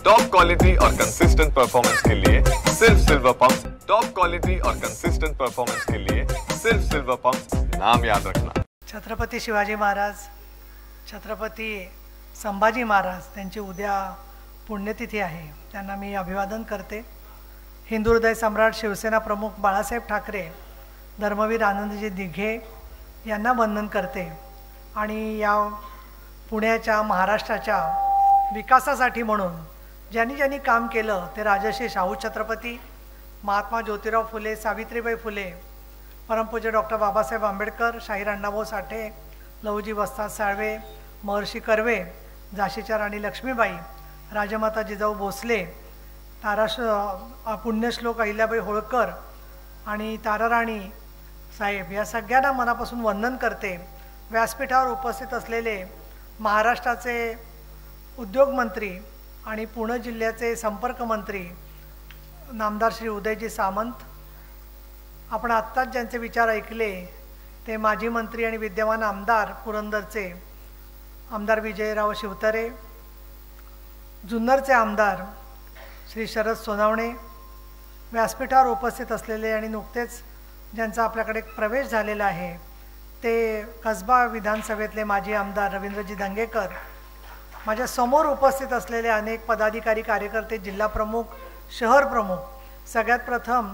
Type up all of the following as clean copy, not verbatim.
Top quality और consistent performance के लिए सिर्फ सिल्वर पंप। टॉप क्वालिटी और कंसिस्टेंट परफॉर्मेंस के लिए सिर्फ सिल्वर पंप, नाम याद रखना। छत्रपती शिवाजी महाराज, छत्रपती संभाजी महाराज त्यांची उद्या पुण्यतिथी आहे, त्यांना मी अभिवादन करते। हिंदू हृदय सम्राट शिवसेना प्रमुख बाळासाहेब ठाकरे, धर्मवीर आनंदजी दिघे यांना वंदन करते आणि या पुण्याच्या महाराष्ट्राच्या विकासासाठी म्हणून ज्यांनी काम केलं ते राजर्षी शाहू छत्रपती, महात्मा ज्योतिराव फुले, सावित्रीबाई फुले, परमपूज्य डॉक्टर बाबासाहेब आंबेडकर, शाहीर अण्णाभाऊ साठे, लहुजी वस्ताद साळवे, महर्षी कर्वे, झाशीच्या राणी लक्ष्मीबाई, राजमाता जिजाऊ भोसले, पुण्यश्लोक अहिल्याबाई होळकर आणि ताराराणी साहेब या सगळ्यांना मनापासून वंदन करते। व्यासपीठावर उपस्थित असलेले महाराष्ट्राचे उद्योग मंत्री आणि पुणे जिल्ह्याचे संपर्क मंत्री नामदार श्री उदयजी सामंत, आपण आत्ताच ज्यांचे विचार ऐकले ते माजी मंत्री आणि विद्यमान आमदार पुरंदरचे आमदार विजयराव शिवतरे, जुन्नरचे आमदार श्री शरद सोनावणे, व्यासपीठावर उपस्थित असलेले आणि नुकतेच ज्यांचा आपल्याकडे प्रवेश झालेला आहे ते कसबा विधानसभेतले माजी आमदार रवींद्रजी दंगेकर, माझ्या समोर उपस्थित असलेले अनेक पदाधिकारी, कार्यकर्ते, जिल्हा प्रमुख, शहर प्रमुख, सगळ्यात प्रथम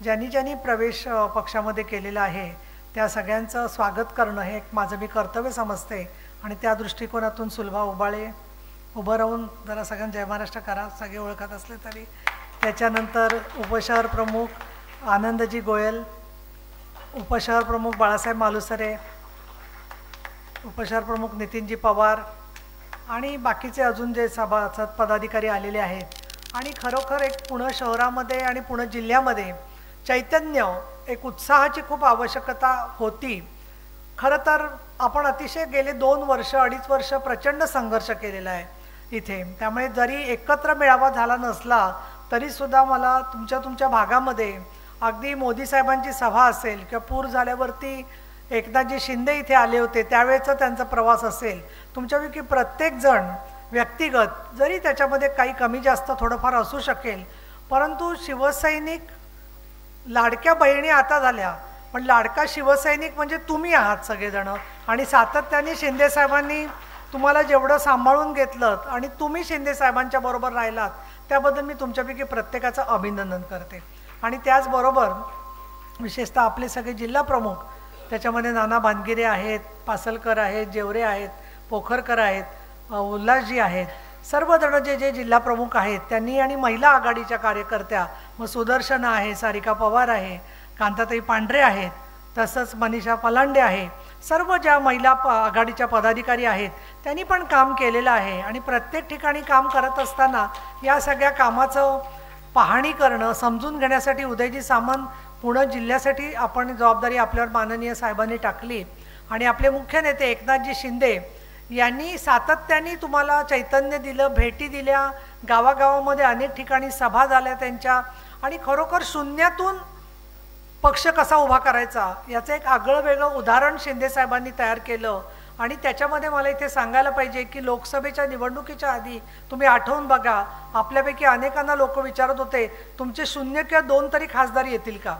ज्यांनी प्रवेश पक्षामध्ये केलेला आहे त्या सगळ्यांचं स्वागत करणं हे माझं मी कर्तव्य समजते आणि त्या दृष्टिकोनातून सुलभा उबाळे उभं राहून जरा सगळ्यांना जय महाराष्ट्र करा, सगळे ओळखत असले तरी। त्याच्यानंतर उपशहर प्रमुख आनंदजी गोयल, उपशहर प्रमुख बाळासाहेब मालुसरे, उपशहर प्रमुख नितीनजी पवार आणि बाकीचे अजून जे सभासद पदाधिकारी आलेले आहेत। आणि खरोखर एक पुणे शहरामध्ये आणि पुणे जिल्ह्यामध्ये चैतन्य, एक उत्साहाची खूप आवश्यकता होती। खरं तर आपण अतिशय गेले 2 वर्ष 2.5 वर्ष प्रचंड संघर्ष केलेला आहे इथे, त्यामुळे जरी एकत्र मेळावा झाला नसला तरीसुद्धा मला तुमच्या भागामध्ये अगदी मोदी साहेबांची सभा असेल किंवा पूर झाल्यावरती एकनाथजी शिंदे इथे आले होते त्यावेळेचा त्यांचा प्रवास असेल, तुमच्यापैकी प्रत्येकजण व्यक्तिगत जरी त्याच्यामध्ये काही कमी जास्त थोडंफार असू शकेल, परंतु शिवसैनिक लाडक्या बहिणी आता झाल्या, पण लाडका शिवसैनिक म्हणजे तुम्ही आहात सगळेजण। आणि सातत्याने शिंदे साहेबांनी तुम्हाला जेवढं सांभाळून घेतलं आणि तुम्ही शिंदे साहेबांच्या बरोबर राहिलात त्याबद्दल मी तुमच्यापैकी प्रत्येकाचं अभिनंदन करते। आणि त्याचबरोबर विशेषतः आपले सगळे जिल्हा प्रमुख, त्याच्यामध्ये नाना भानगिरे आहेत, पासलकर आहेत, जेवरे आहेत, पोखरकर आहेत, उल्हासजी आहेत, सर्वजण जे जिल्हा प्रमुख आहेत त्यांनी आणि महिला आघाडीच्या कार्यकर्त्या मग सुदर्शन आहे, सारिका पवार आहे, कांताताई पांढरे आहेत, तसंच मनीषा पलांडे आहे, सर्व ज्या महिला आघाडीच्या पदाधिकारी आहेत त्यांनी पण काम केलेलं आहे। आणि प्रत्येक ठिकाणी काम करत असताना या सगळ्या कामाचं पाहणी करणं, समजून घेण्यासाठी उदयजी सामंत पुणे जिल्ह्यासाठी आपण जबाबदारी आपल्यावर माननीय साहेबांनी टाकली आणि आपले मुख्य नेते एकनाथजी शिंदे यांनी सातत्याने तुम्हाला चैतन्य दिलं, भेटी दिल्या, गावागावामध्ये अनेक ठिकाणी सभा झाल्या त्यांच्या, आणि खरोखर शून्यातून पक्ष कसा उभा करायचा याचं एक आगळं वेगळं उदाहरण शिंदे साहेबांनी तयार केलं। आणि त्याच्यामध्ये मला इथे सांगायला पाहिजे की लोकसभेच्या निवडणुकीच्या आधी तुम्ही आठवून बघा, आपल्यापैकी अनेकांना लोक विचारत होते तुमचे 0 किंवा 2 तरी खासदार येतील का,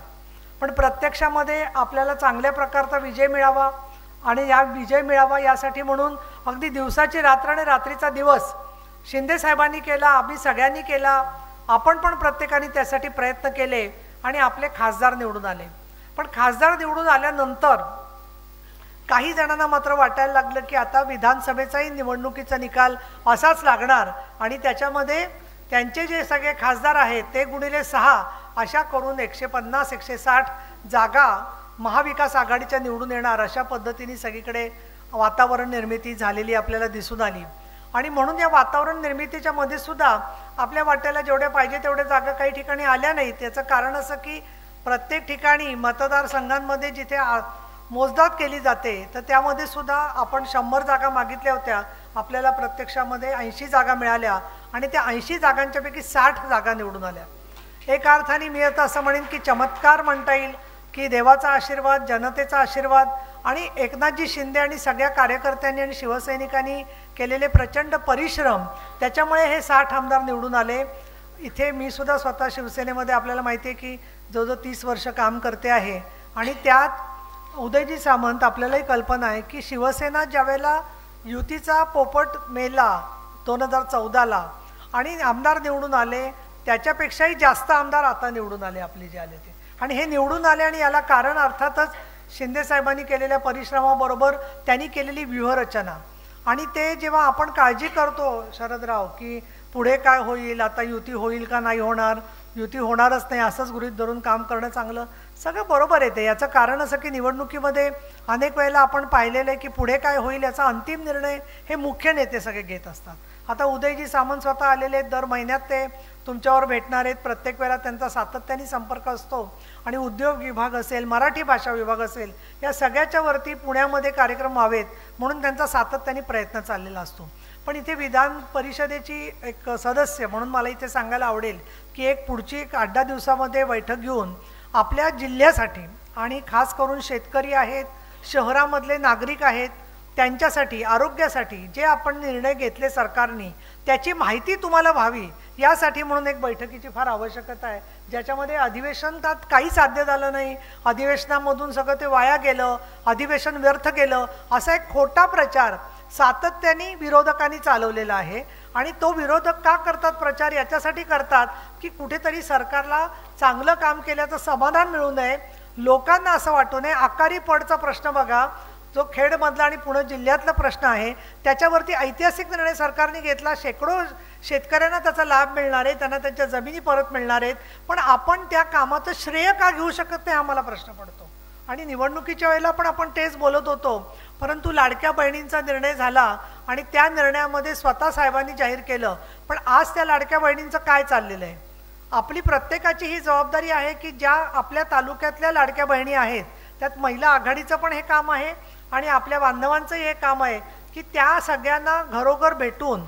पण प्रत्यक्षामध्ये आपल्याला चांगल्या प्रकारचा विजय मिळावा आणि या विजय मिळावा यासाठी म्हणून अगदी दिवसाची रात्र आणि रात्रीचा दिवस शिंदे साहेबांनी केला, आम्ही सगळ्यांनी केला, आपण पण प्रत्येकाने त्यासाठी प्रयत्न केले आणि आपले खासदार निवडून आले। पण खासदार निवडून आल्यानंतर काही जणांना मात्र वाटायला लागलं की आता विधानसभेचाही निवडणुकीचा निकाल असाच लागणार आणि त्याच्यामध्ये त्यांचे जे सगळे खासदार आहेत ते गुणिले 6 अशा करून 150 160 जागा महाविकास आघाडीच्या निवडून येणार अशा पद्धतीने सगळीकडे वातावरण निर्मिती झालेली आपल्याला दिसून आली। आणि म्हणून या वातावरण निर्मितीच्या मध्ये सुद्धा आपल्या वाट्याला जेवढे पाहिजे तेवढे जागा काही ठिकाणी आल्या नाहीत। त्याचं कारण असं की प्रत्येक ठिकाणी मतदारसंघांमध्ये जिथे मोजदाद केली जाते तर त्यामध्ये सुद्धा आपण 100 जागा मागितल्या होत्या, आपल्याला प्रत्यक्षामध्ये 80 जागा मिळाल्या आणि त्या 80 जागांच्यापैकी 60 जागा निवडून आल्या। एका अर्थाने मी आता असं म्हणेन की चमत्कार म्हणता येईल की देवाचा आशीर्वाद, जनतेचा आशीर्वाद आणि एकनाथजी शिंदे आणि सगळ्या कार्यकर्त्यांनी आणि शिवसैनिकांनी केलेले प्रचंड परिश्रम, त्याच्यामुळे हे 60 आमदार निवडून आले. इथे मी सुद्धा स्वतः शिवसेनेमध्ये आपल्याला माहिती आहे की जवळजवळ 30 वर्ष काम करते आहे. आणि त्यात उदयजी सामंत, आपल्यालाही कल्पना आहे की शिवसेना ज्यावेळेला युतीचा पोपट मेला 2014ला आणि आमदार निवडून आले, त्याच्यापेक्षाही जास्त आमदार आता निवडून आले आपले जे आले ते. आणि हे निवडून आले आणि याला कारण अर्थातच शिंदेसाहेबांनी केलेल्या परिश्रमाबरोबर त्यांनी केलेली व्यूहरचना. आणि ते जेव्हा आपण काळजी करतो शरदराव की पुढे काय होईल, आता युती होईल का नाही होणार, युती होणारच नाही असंच गृहीत धरून काम करणं चांगलं, सगळं बरोबर येते. याचं कारण असं की निवडणुकीमध्ये अनेक वेळेला आपण पाहिलेलं आहे की पुढे काय होईल याचा अंतिम निर्णय हे मुख्य नेते सगळे घेत असतात. आता उदयजी सामंत स्वतः आलेले आहेत, दर महिन्यात ते तुमच्यावर भेटणार आहेत, प्रत्येक वेळेला त्यांचा सातत्याने संपर्क असतो. आणि उद्योग विभाग असेल, मराठी भाषा विभाग असेल, या सगळ्याच्या वरती पुण्यामध्ये कार्यक्रम व्हावेत म्हणून त्यांचा सातत्याने प्रयत्न चाललेला असतो. पण इथे विधान परिषदेची एक सदस्य म्हणून मला इथे सांगायला आवडेल की एक पुढची 8-10 दिवसामध्ये बैठक घेऊन आपल्या जिल्ह्यासाठी आणि खास करून शेतकरी आहेत, शहरामधले नागरिक आहेत, त्यांच्यासाठी आरोग्यासाठी जे आपण निर्णय घेतले सरकारने त्याची माहिती तुम्हाला व्हावी यासाठी म्हणून एक बैठकीची फार आवश्यकता आहे. ज्याच्यामध्ये अधिवेशनात काही साध्य झालं नाही, अधिवेशनामधून सगळं ते वाया गेलं, अधिवेशन व्यर्थ गेलं, असा एक खोटा प्रचार सातत्याने विरोधकांनी चालवलेला आहे. आणि तो विरोधक का करतात प्रचार, याच्यासाठी करतात की कुठेतरी सरकारला चांगलं काम केल्याचं समाधान मिळू नये, लोकांना असं वाटू नये. आकारी पडचा प्रश्न बघा, जो खेडमधला आणि पुणे जिल्ह्यातला प्रश्न आहे, त्याच्यावरती ऐतिहासिक निर्णय सरकारने घेतला. शेकडो शेतकऱ्यांना त्याचा लाभ मिळणार आहे, त्यांना त्यांच्या जमिनी परत मिळणार आहेत, पण आपण त्या कामाचं श्रेय का घेऊ शकत नाही हा मला प्रश्न पडतो. आणि निवडणुकीच्या वेळेला पण आपण तेच बोलत होतो, परंतु लाडक्या बहिणींचा निर्णय झाला आणि त्या निर्णयामध्ये स्वतः साहेबांनी जाहीर केलं. पण आज त्या लाडक्या बहिणींचं काय चाललेलं आहे? आपली प्रत्येकाची ही जबाबदारी आहे की ज्या आपल्या तालुक्यातल्या लाडक्या बहिणी आहेत, त्यात महिला आघाडीचं पण हे काम आहे आणि आपल्या बांधवांचंही हे काम आहे की त्या सगळ्यांना घरोघर भेटून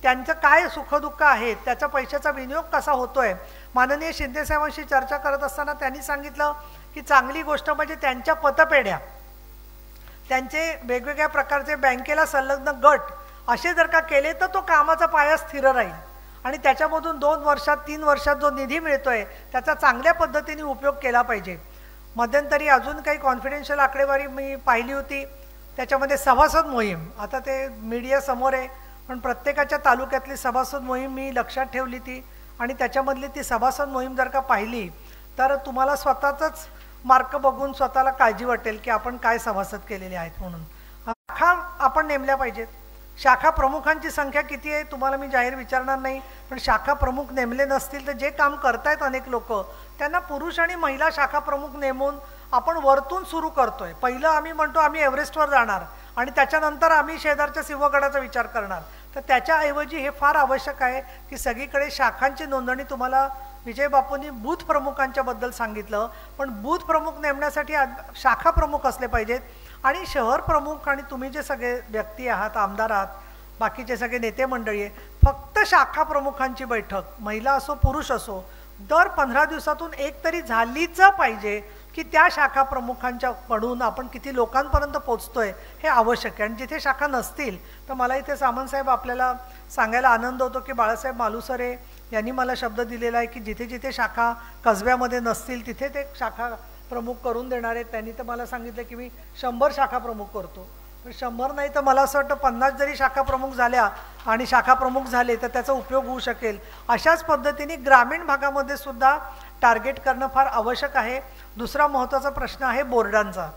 त्यांचं काय सुखदुःख आहे, त्याचा पैशाचा विनियोग कसा होतोय. माननीय शिंदेसाहेबांशी चर्चा करत असताना त्यांनी सांगितलं की चांगली गोष्ट म्हणजे त्यांच्या पतपेढ्या, त्यांचे वेगवेगळ्या प्रकारचे बँकेला संलग्न गट असे जर का केले तर तो कामाचा पाया स्थिर राहील आणि त्याच्यामधून 2 वर्षात 3 वर्षात जो निधी मिळतोय त्याचा चांगल्या पद्धतीने उपयोग केला पाहिजे. मध्यंतरी अजून काही कॉन्फिडेन्शियल आकडेवारी मी पाहिली होती, त्याच्यामध्ये सभासद मोहीम, आता ते मीडिया समोर आहे, पण प्रत्येकाच्या तालुक्यातली सभासद मोहीम मी लक्षात ठेवली ती आणि त्याच्यामधली ती सभासद मोहीम जर का पाहिली तर तुम्हाला स्वतःच मार्क बघून स्वतःला काळजी वाटेल की आपण काय सभासद केलेले आहेत म्हणून. शाखा आपण नेमल्या पाहिजेत. शाखा प्रमुखांची संख्या किती आहे तुम्हाला मी जाहीर विचारणार नाही, पण शाखा प्रमुख नेमले नसतील तर जे काम करतायत अनेक लोक त्यांना पुरुष आणि महिला शाखा प्रमुख नेमून आपण वरतून सुरू करतोय. पहिलं आम्ही म्हणतो आम्ही एव्हरेस्टवर जाणार आणि त्याच्यानंतर आम्ही शेजारच्या सिंहगडाचा विचार करणार, तर त्याच्याऐवजी हे फार आवश्यक आहे की सगळीकडे शाखांची नोंदणी. तुम्हाला विजय बापूंनी बूथ प्रमुखांच्या बद्दल सांगितलं, पण बूथ प्रमुख नेमण्यासाठी शाखा प्रमुख असले पाहिजेत आणि शहर प्रमुख आणि तुम्ही जे सगळे व्यक्ती आहात, आमदार आहात, बाकीचे सगळे नेते मंडळी आहे, फक्त शाखा प्रमुखांची बैठक महिला असो पुरुष असो दर 15 दिवसातून एक तरी झालीच पाहिजे की त्या शाखा प्रमुखांच्या कडून आपण किती लोकांपर्यंत पोहोचतोय हे आवश्यक आहे. आणि जिथे शाखा नसतील तर मला इथे सामंतसाहेब आपल्याला सांगायला आनंद होतो की बाळासाहेब मालुसरे यांनी मला शब्द दिलेला आहे की जिथे जिथे शाखा कसब्यामध्ये नसतील तिथे ते शाखा प्रमुख करून देणार आहेत. त्यांनी तर मला सांगितलं की मी 100 शाखा प्रमुख करतो, पण 100 नाही तर मला असं वाटतं 50 जरी शाखा प्रमुख झाल्या आणि शाखा प्रमुख झाले तर त्याचा उपयोग होऊ शकेल. अशाच पद्धतीने ग्रामीण भागामध्ये सुद्धा टार्गेट करणं फार आवश्यक आहे. दुसरा महत्त्वाचा प्रश्न आहे बोर्डांचा.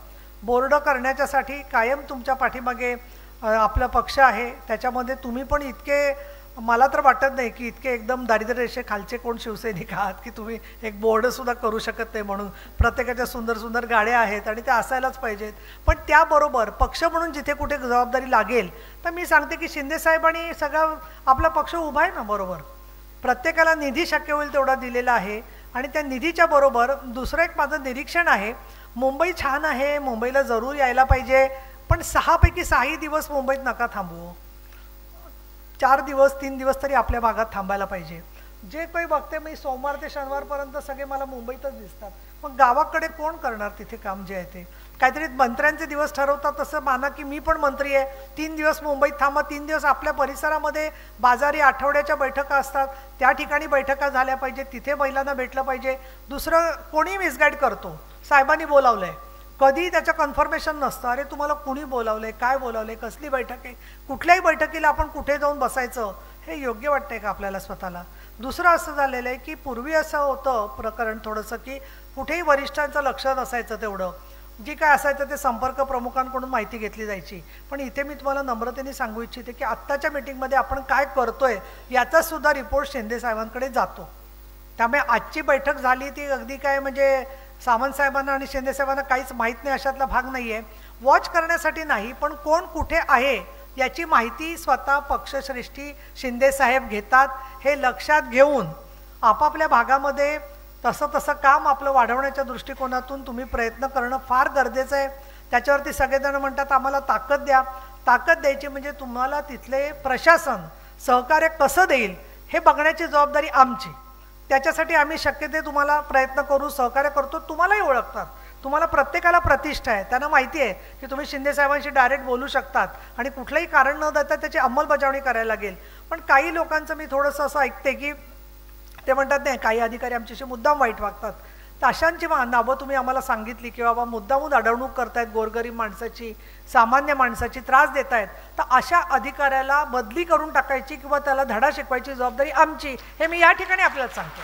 बोर्ड करण्याच्यासाठी कायम तुमच्या पाठीमागे आपला पक्ष आहे, त्याच्यामध्ये तुम्ही पण इतके मला तर वाटत नाही की इतके एकदम दारिद्र्य रेषेखालचे कोण शिवसैनिक आहात की तुम्ही एक बोर्डसुद्धा करू शकत नाही. म्हणून प्रत्येकाच्या सुंदर सुंदर गाड्या आहेत आणि त्या असायलाच पाहिजेत. पण त्याबरोबर पक्ष म्हणून जिथे कुठे जबाबदारी लागेल तर मी सांगते की शिंदेसाहेबांनी सगळा आपला पक्ष उभा आहे ना बरोबर, प्रत्येकाला निधी शक्य होईल तेवढा दिलेला आहे. आणि त्या निधीच्या बरोबर दुसरं एक माझं निरीक्षण आहे, मुंबई छान आहे, मुंबईला जरूर यायला पाहिजे, पण 6 पैकी 6 दिवस मुंबईत नका थांबू. 4 दिवस 3 दिवस तरी आपल्या भागात थांबायला पाहिजे. जे काही बघते मी सोमवार ते शनिवारपर्यंत सगळे मला मुंबईतच दिसतात. मग गावाकडे कोण करणार तिथे काम जे आहे ते? काहीतरी मंत्र्यांचे दिवस ठरवतात तसं माना की मी पण मंत्री आहे, 3 दिवस मुंबईत थांबा, 3 दिवस आपल्या परिसरामध्ये बाजारी आठवड्याच्या बैठका असतात त्या ठिकाणी बैठका झाल्या पाहिजेत, तिथे महिलांना भेटलं पाहिजे. दुसरं कोणी मिसगाईड करतो, साहेबांनी बोलावलं आहे, कधी त्याचं कन्फर्मेशन नसतं. अरे तुम्हाला कुणी बोलावलं आहे, काय बोलावलं आहे, कसली बैठक आहे, कुठल्याही बैठकीला आपण कुठे जाऊन बसायचं, हे योग्य वाटतंय का आपल्याला स्वतःला? दुसरं असं झालेलं आहे की पूर्वी असं होतं प्रकरण थोडंसं की कुठेही वरिष्ठांचं लक्ष नसायचं, तेवढं जे काय असायचं ते संपर्क प्रमुखांकडून माहिती घेतली जायची. पण इथे मी तुम्हाला नम्रतेने सांगू इच्छिते की आत्ताच्या मीटिंगमध्ये आपण काय करतोय याचा सुद्धा रिपोर्ट शिंदे साहेबांकडे जातो. त्यामुळे आजची बैठक झाली ती अगदी काय म्हणजे सामंत साहेबांना आणि शिंदे साहेबांना काहीच माहीत नाही अशातला भाग नाही आहे. वॉच करण्यासाठी नाही, पण कोण कुठे आहे याची माहिती स्वतः पक्षश्रेष्ठी शिंदे साहेब घेतात. हे लक्षात घेऊन आपापल्या भागामध्ये तसं तसं काम आपलं वाढवण्याच्या दृष्टिकोनातून तुम्ही प्रयत्न करणं फार गरजेचं आहे. त्याच्यावरती सगळेजण म्हणतात आम्हाला ताकद द्या. ताकद द्यायची म्हणजे तुम्हाला तिथले प्रशासन सहकार्य कसं देईल हे बघण्याची जबाबदारी आमची. त्याच्यासाठी आम्ही शक्य ते तुम्हाला प्रयत्न करू, सहकार्य करतो. तुम्हालाही ओळखतात, तुम्हाला प्रत्येकाला प्रतिष्ठा आहे, त्यांना माहिती आहे की तुम्ही शिंदे साहेबांशी डायरेक्ट बोलू शकतात आणि कुठलंही कारण न देता त्याची अंमलबजावणी करायला लागेल. पण काही लोकांचं मी थोडंसं असं ऐकते की ते म्हणतात नाही काही अधिकारी आमच्याशी मुद्दाम वाईट वागतात. तर अशांची नावं तुम्ही आम्हाला सांगितली की बाबा मुद्दामून अडवणूक करतायत गोरगरीब माणसाची, सामान्य माणसाची त्रास देत आहेत, तर अशा अधिकाऱ्याला बदली करून टाकायची किंवा त्याला धडा शिकवायची जबाबदारी आमची, हे मी या ठिकाणी आपल्याला सांगतो.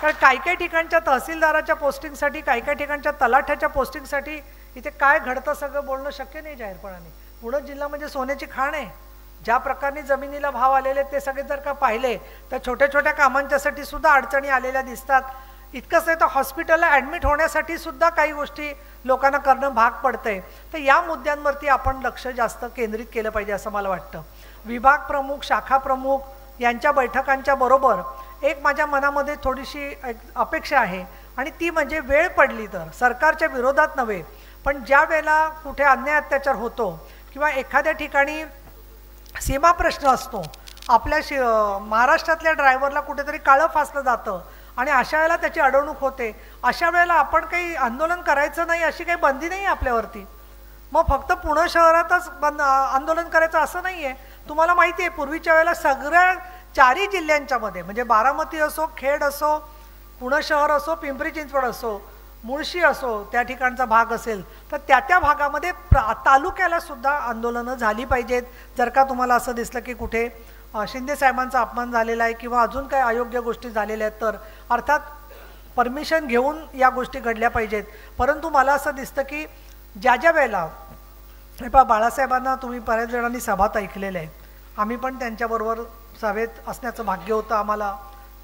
कारण काही काही ठिकाणच्या तहसीलदाराच्या पोस्टिंगसाठी, काही काही ठिकाणच्या तलाठ्याच्या पोस्टिंगसाठी इथे काय घडतं सगळं बोलणं शक्य नाही जाहीरपणाने. पुणे जिल्हा म्हणजे सोन्याची खाण आहे. ज्या प्रकारे जमिनीला भाव आलेले ते सगळे जर का पाहिले तर छोट्या छोट्या कामांच्यासाठी सुद्धा अडचणी आलेल्या दिसतात. इतकंच नाही तर हॉस्पिटलला ॲडमिट होण्यासाठी सुद्धा काही गोष्टी लोकांना करणं भाग पडतंय. तर या मुद्द्यांवरती आपण लक्ष जास्त केंद्रित केलं पाहिजे असं मला वाटतं. विभाग प्रमुख, शाखा प्रमुख यांच्या बैठकांच्या बरोबर एक माझ्या मनामध्ये थोडीशी अपेक्षा आहे आणि ती म्हणजे वेळ पडली तर सरकारच्या विरोधात नव्हे, पण ज्या वेळेला कुठे अन्याय अत्याचार होतो किंवा एखाद्या ठिकाणी सीमा प्रश्न असतो, आपल्या महाराष्ट्रातल्या ड्रायव्हरला कुठेतरी काळं फासलं जातं आणि अशा वेळेला त्याची अडवणूक होते, अशा वेळेला आपण काही आंदोलन करायचं नाही अशी काही बंदी नाही आपल्यावरती. मग फक्त पुणे शहरातच आंदोलन करायचं असं नाही आहे. तुम्हाला माहिती आहे पूर्वीच्या वेळेला सगळ्या 4ही जिल्ह्यांच्या मध्ये म्हणजे बारामती असो, खेड असो, पुणे शहर असो, पिंपरी चिंचवड असो, मुळशी असो, त्या ठिकाणचा भाग असेल तर त्या त्या भागामध्ये तालुक्याला सुद्धा आंदोलनं झाली पाहिजेत. जर का तुम्हाला असं दिसलं की कुठे शिंदे साहेबांचा अपमान झालेला आहे किंवा अजून काही अयोग्य गोष्टी झालेल्या आहेत तर अर्थात परमिशन घेऊन या गोष्टी घडल्या पाहिजेत. परंतु मला असं दिसतं की ज्या ज्या वेळेला हे पहा बाळासाहेबांना तुम्ही बऱ्याच जणांनी सभात ऐकलेलं आहे, आम्ही पण त्यांच्याबरोबर सभेत असण्याचं भाग्य होतं आम्हाला.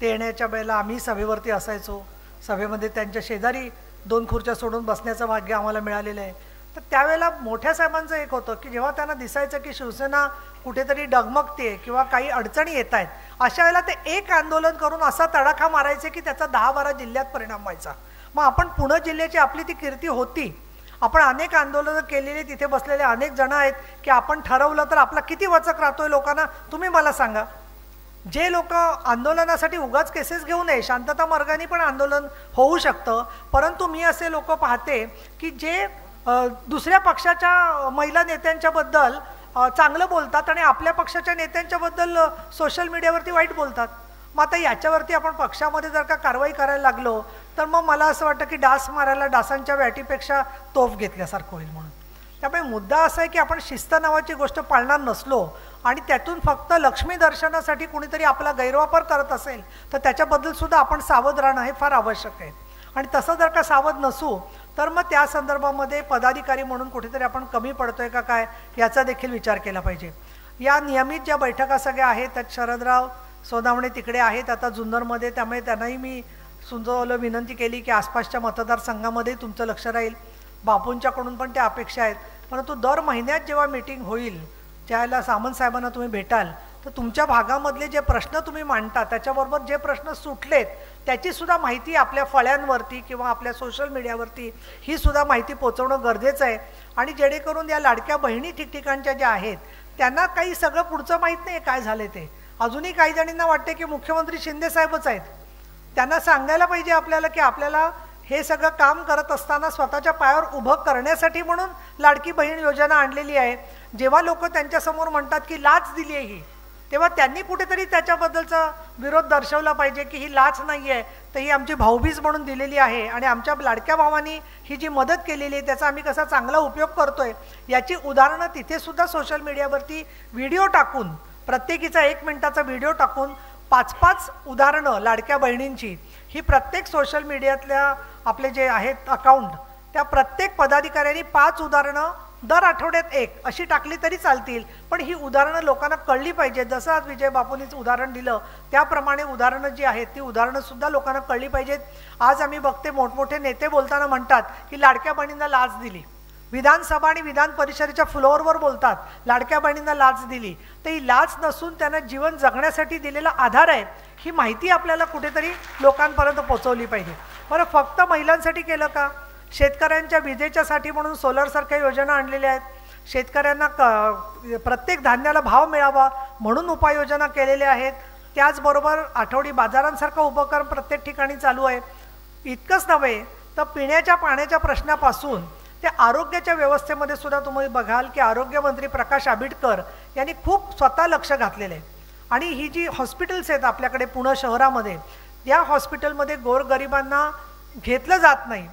ते येण्याच्या वेळेला आम्ही सभेवरती असायचो, सभेमध्ये त्यांच्या शेजारी 2 खुर्च्या सोडून बसण्याचं भाग्य आम्हाला मिळालेलं आहे. तर त्यावेळेला मोठ्या साहेबांचं एक होतं की जेव्हा त्यांना दिसायचं की शिवसेना कुठेतरी डगमगते किंवा काही अडचणी येत आहेत, अशा वेळेला ते एक आंदोलन करून असा तडाखा मारायचे की त्याचा 10-12 जिल्ह्यात परिणाम व्हायचा. मग आपण पुणे जिल्ह्याची आपली ती कीर्ती होती. आपण अनेक आंदोलनं केलेली, तिथे बसलेले अनेक जण आहेत की आपण ठरवलं तर आपला किती वचक राहतोय लोकांना तुम्ही मला सांगा. जे लोक आंदोलनासाठी उगाच केसेस घेऊ नये, शांतता मार्गाने पण आंदोलन होऊ शकतं. परंतु मी असे लोक पाहते की जे दुसऱ्या पक्षाच्या महिला नेत्यांच्याबद्दल चांगलं बोलतात आणि आपल्या पक्षाच्या नेत्यांच्याबद्दल सोशल मीडियावरती वाईट बोलतात. मग आता याच्यावरती आपण पक्षामध्ये जर का कारवाई करायला लागलो तर मग मला असं वाटतं की डास मारायला डासांच्या वॅटीपेक्षा तोफ घेतल्यासारखं होईल. म्हणून त्यामुळे मुद्दा असा आहे की आपण शिस्त नावाची गोष्ट पाळणार नसलो आणि त्यातून फक्त लक्ष्मी दर्शनासाठी कुणीतरी आपला गैरवापर करत असेल तर त्याच्याबद्दल सुद्धा आपण सावध राहणं हे फार आवश्यक आहे. आणि तसं जर का सावध नसू तर मग त्या संदर्भामध्ये पदाधिकारी म्हणून कुठेतरी आपण कमी पडतोय का काय याचा देखील विचार केला पाहिजे. या नियमित ज्या बैठका सगळ्या आहेत त्यात शरदराव सोनावणे तिकडे आहेत आता जुन्नरमध्ये, त्यामुळे त्यांनाही मी सुंदरवलं विनंती केली की आसपासच्या मतदारसंघामध्ये तुमचं लक्ष राहील. बापूंच्याकडून पण त्या अपेक्षा आहेत. परंतु दर महिन्यात जेव्हा मीटिंग होईल ज्यावेळेला सामंत साहेबांना तुम्ही भेटाल तर तुमच्या भागामधले जे प्रश्न तुम्ही मांडता त्याच्याबरोबर जे प्रश्न सुटलेत त्याची सुद्धा माहिती आपल्या फळ्यांवरती किंवा आपल्या सोशल मीडियावरती ही सुद्धा माहिती पोचवणं गरजेचं आहे. आणि जेणेकरून या लाडक्या बहिणी ठिकठिकाणच्या ज्या आहेत त्यांना काही सगळं पुढचं माहीत नाही काय झाले ते. अजूनही काही जणींना वाटते की मुख्यमंत्री शिंदे साहेबच आहेत. त्यांना सांगायला पाहिजे आपल्याला की आपल्याला हे सगळं काम करत असताना स्वतःच्या पायावर उभं करण्यासाठी म्हणून लाडकी बहीण योजना आणलेली आहे. जेव्हा लोक त्यांच्यासमोर म्हणतात की लाच दिली आहे ही, तेव्हा त्यांनी कुठेतरी त्याच्याबद्दलचा विरोध दर्शवला पाहिजे की ही लाच नाही आहे, तर ही आमची भाऊबीज म्हणून दिलेली आहे आणि आमच्या लाडक्या भावांनी ही जी मदत केलेली आहे त्याचा आम्ही कसा चांगला उपयोग करतोय याची उदाहरणं तिथे सुद्धा सोशल मीडियावरती व्हिडिओ टाकून, प्रत्येकीचा 1 मिनिटाचा व्हिडिओ टाकून 5-5 उदाहरणं लाडक्या बहिणींची ही प्रत्येक सोशल मीडियातल्या आपले जे आहेत अकाउंट त्या प्रत्येक पदाधिकाऱ्यांनी 5 उदाहरणं दर आठवड्यात 1 अशी टाकली तरी चालतील, पण ही उदाहरणं लोकांना कळली पाहिजेत. जसं आज विजय बापूंनीच उदाहरण दिलं त्याप्रमाणे उदाहरणं जी आहेत ती उदाहरणं सुद्धा लोकांना कळली पाहिजेत. आज आम्ही बघते मोठमोठे नेते बोलताना म्हणतात की लाडक्या बहिणींना लाच दिली, विधानसभा आणि विधान परिषदेच्या फ्लोअरवर बोलतात लाडक्या बहिणींना लाच दिली, तर ही लाच नसून त्यांना जीवन जगण्यासाठी दिलेला आधार आहे ही माहिती आपल्याला कुठेतरी लोकांपर्यंत पोहोचवली पाहिजे. बरं, फक्त महिलांसाठी केलं का? शेतकऱ्यांच्या विजेच्यासाठी म्हणून सोलरसारख्या योजना आणलेल्या आहेत. शेतकऱ्यांना प्रत्येक धान्याला भाव मिळावा म्हणून उपाययोजना केलेल्या आहेत. त्याचबरोबर आठवडी बाजारांसारखं उपक्रम प्रत्येक ठिकाणी चालू आहे. इतकंच नव्हे तर पिण्याच्या पाण्याच्या प्रश्नापासून ते आरोग्याच्या व्यवस्थेमध्ये सुद्धा तुम्ही बघाल की आरोग्यमंत्री प्रकाश आंबेडकर यांनी खूप स्वतः लक्ष घातलेलं आहे. आणि ही जी हॉस्पिटल्स आहेत आपल्याकडे पुणे शहरामध्ये, या हॉस्पिटलमध्ये गोरगरिबांना घेतलं जात नाही.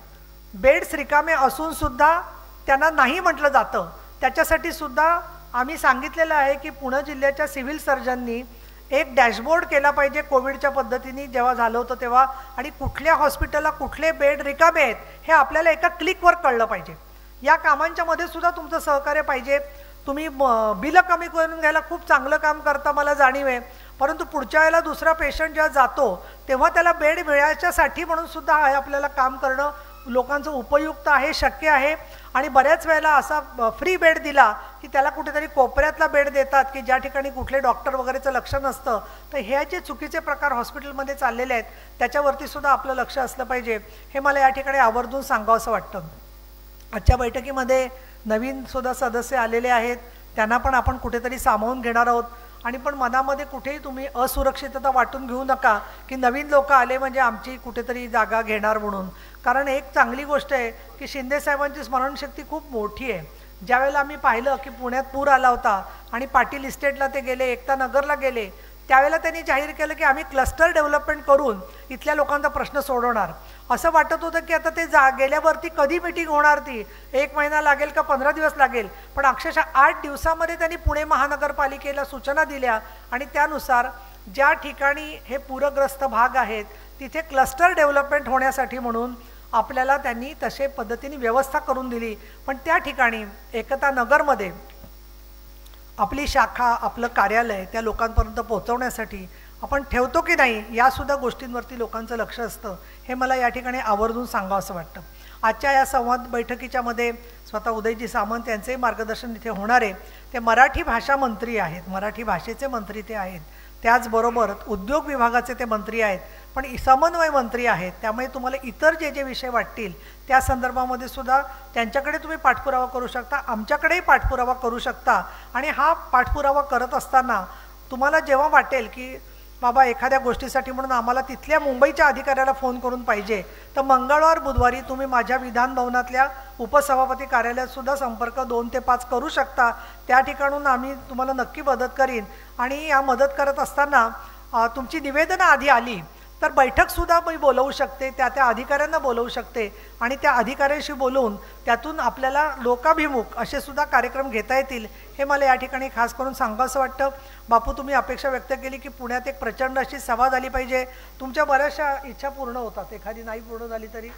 बेड्स रिकामे असून सुद्धा त्यांना नाही म्हटलं जातं. त्याच्यासाठी सुद्धा आम्ही सांगितलेलं आहे की पुणे जिल्ह्याच्या सिव्हिल सर्जननी एक डॅशबोर्ड केला पाहिजे कोविडच्या पद्धतीने जेव्हा झालं होतं तेव्हा, आणि कुठल्या हॉस्पिटलला कुठले बेड रिकामे आहेत हे आपल्याला एका क्लिकवर कळलं पाहिजे. या कामांच्या मध्ये सुद्धा तुमचं सहकार्य पाहिजे. तुम्ही बिलं कमी करून घ्यायला खूप चांगलं काम करता मला जाणीव आहे, परंतु पुढच्या वेळेला दुसरा पेशंट जेव्हा जातो तेव्हा त्याला बेड मिळायच्यासाठी म्हणून सुद्धा आपल्याला काम करणं लोकांचं उपयुक्त आहे, शक्य आहे. आणि बऱ्याच वेळेला असा फ्री बेड दिला की त्याला कुठेतरी कोपऱ्यातला बेड देतात की ज्या ठिकाणी कुठले डॉक्टर वगैरेचं लक्ष नसतं. तर हे जे चुकीचे प्रकार हॉस्पिटलमध्ये चाललेले आहेत त्याच्यावरती सुद्धा आपलं लक्ष असलं पाहिजे, हे मला या ठिकाणी आवर्जून सांगावंसं वाटतं. आजच्या बैठकीमध्ये नवीन सुद्धा सदस्य आलेले आहेत, त्यांना पण आपण कुठेतरी सामावून घेणार आहोत. आणि पण मनामध्ये कुठेही तुम्ही असुरक्षितता वाटून घेऊ नका की नवीन लोक आले म्हणजे आमची कुठेतरी जागा घेणार म्हणून. कारण एक चांगली गोष्ट आहे की शिंदे साहेबांची स्मरणशक्ती खूप मोठी आहे. ज्यावेळेला आम्ही पाहिलं की पुण्यात पूर आला होता आणि पाटील इस्टेटला ते गेले, एकता नगरला गेले, त्यावेळेला त्यांनी जाहीर केलं की आम्ही क्लस्टर डेव्हलपमेंट करून इथल्या लोकांचा प्रश्न सोडवणार. असं वाटत होतं की आता ते गेल्यावरती कधी मीटिंग होणार, ती 1 महिना लागेल का 15 दिवस लागेल, पण अक्षरशः 8 दिवसामध्ये त्यांनी पुणे महानगरपालिकेला सूचना दिल्या आणि त्यानुसार ज्या ठिकाणी हे पूरग्रस्त भाग आहेत तिथे क्लस्टर डेव्हलपमेंट होण्यासाठी म्हणून आपल्याला त्यांनी तशा पद्धतीने व्यवस्था करून दिली. पण त्या ठिकाणी एकता नगरमध्ये आपली शाखा, आपलं कार्यालय त्या लोकांपर्यंत पोहोचवण्यासाठी आपण ठेवतो की नाही यासुद्धा गोष्टींवरती लोकांचं लक्ष असतं, हे मला या ठिकाणी आवर्जून सांगावं असं वाटतं. आजच्या या संवाद बैठकीच्या मध्ये स्वतः उदयजी सामंत यांचे मार्गदर्शन इथे होणार आहे. ते मराठी भाषा मंत्री आहेत, मराठी भाषेचे मंत्री ते आहेत, त्याचबरोबर उद्योग विभागाचे ते मंत्री आहेत, पण समन्वय मंत्री आहेत. त्यामुळे तुम्हाला इतर जे जे विषय वाटतील त्या संदर्भामध्ये सुद्धा त्यांच्याकडे तुम्ही पाठपुरावा करू शकता, आमच्याकडेही पाठपुरावा करू शकता. आणि हा पाठपुरावा करत असताना तुम्हाला जेव्हा वाटेल की बाबा एखाद्या गोष्टीसाठी म्हणून आम्हाला तिथल्या मुंबईच्या अधिकाऱ्याला फोन करून पाहिजे, तर मंगळवार बुधवारी तुम्ही माझ्या विधान भवनातल्या उपसभापती कार्यालयात सुद्धा संपर्क 2 ते 5 करू शकता. त्या ठिकाणून आम्ही तुम्हाला नक्की मदत करीन. आणि या मदत करत असताना तुमची निवेदनं आधी आली तर बैठकसुद्धा मी बोलवू शकते, त्या अधिकाऱ्यांना बोलवू शकते आणि त्या अधिकाऱ्यांशी बोलून त्यातून आपल्याला लोकाभिमुख असे सुद्धा कार्यक्रम घेता येतील, हे मला या ठिकाणी खास करून सांगावंसं वाटतं. बापू, तुम्ही अपेक्षा व्यक्त केली की पुण्यात एक प्रचंड अशी सभा झाली पाहिजे. तुमच्या बऱ्याचशा इच्छा पूर्ण होतात, एखादी नाही पूर्ण झाली तरी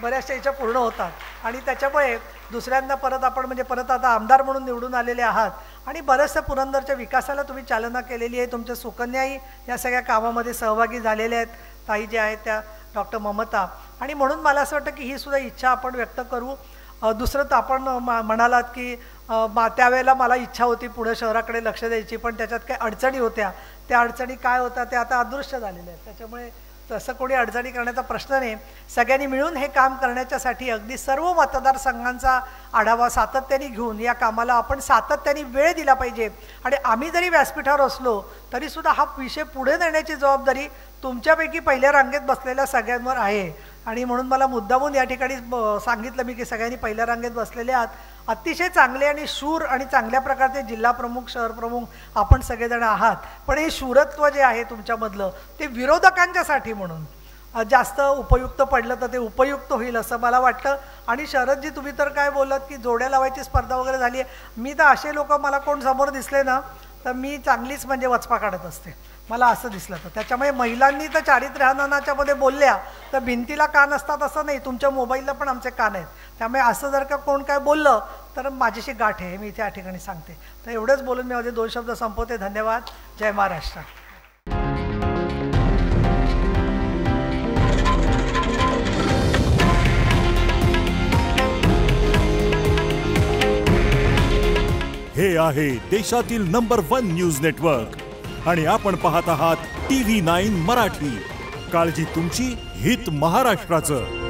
बऱ्याचशा इच्छा पूर्ण होतात. आणि त्याच्यामुळे दुसऱ्यांदा परत आपण म्हणजे परत आता आमदार म्हणून निवडून आलेले आहात आणि बऱ्याचशा पुरंदरच्या विकासाला तुम्ही चालना केलेली आहे. तुमच्या सुकन्याही या सगळ्या कामामध्ये सहभागी झालेल्या आहेत, ताई ज्या आहेत त्या डॉक्टर ममता. आणि म्हणून मला असं वाटतं की ही सुद्धा इच्छा आपण व्यक्त करू. दुसरं तर आपण म्हणालात की त्यावेळेला मला इच्छा होती पुणे शहराकडे लक्ष द्यायची, पण त्याच्यात काही अडचणी होत्या. त्या अडचणी काय होत्या ते आता अदृश्य झालेल्या आहेत. त्याच्यामुळे तसं कोणी अडचणी करण्याचा प्रश्न नाही. सगळ्यांनी मिळून हे काम करण्याच्यासाठी अगदी सर्व मतदारसंघांचा आढावा सातत्याने घेऊन या कामाला आपण सातत्याने वेळ दिला पाहिजे. आणि आम्ही जरी व्यासपीठावर असलो तरीसुद्धा हा विषय पुढे नेण्याची जबाबदारी तुमच्यापैकी पहिल्या रांगेत बसलेल्या सगळ्यांवर आहे. आणि म्हणून मला मुद्दामून या ठिकाणी सांगितलं मी की सगळ्यांनी पहिल्या रांगेत बसलेले आहात. अतिशय चांगले आणि शूर आणि चांगल्या प्रकारचे जिल्हा प्रमुख शहर प्रमुख आपण सगळेजण आहात. पण हे शूरत्व जे आहे तुमच्यामधलं ते विरोधकांच्यासाठी म्हणून जास्त उपयुक्त पडलं तर ते उपयुक्त होईल असं मला वाटतं. आणि शरदजी तुम्ही तर काय बोलत की जोड्या लावायची स्पर्धा वगैरे झाली आहे. मी तर असे लोक मला कोण समोर दिसले ना तर मी चांगलीच म्हणजे वचपा काढत असते मला असं दिसलं तर. त्याच्यामुळे महिलांनी तर चारित्र्यहननाच्या मध्ये बोलल्या तर भिंतीला कान असतात असं नाही, तुमच्या मोबाईलला पण आमचे कान आहेत. त्यामुळे असं जर का कोण काय बोललं तर माझ्याशी गाठ आहे, मी इथे या ठिकाणी सांगते. तर एवढंच बोलून मी माझे 2 शब्द संपवते. धन्यवाद. जय महाराष्ट्र. हे आहे देशातील नंबर 1 न्यूज नेटवर्क आणि आपण पाहत आहात TV9 मराठी. काळजी तुमची, हित महाराष्ट्राचं.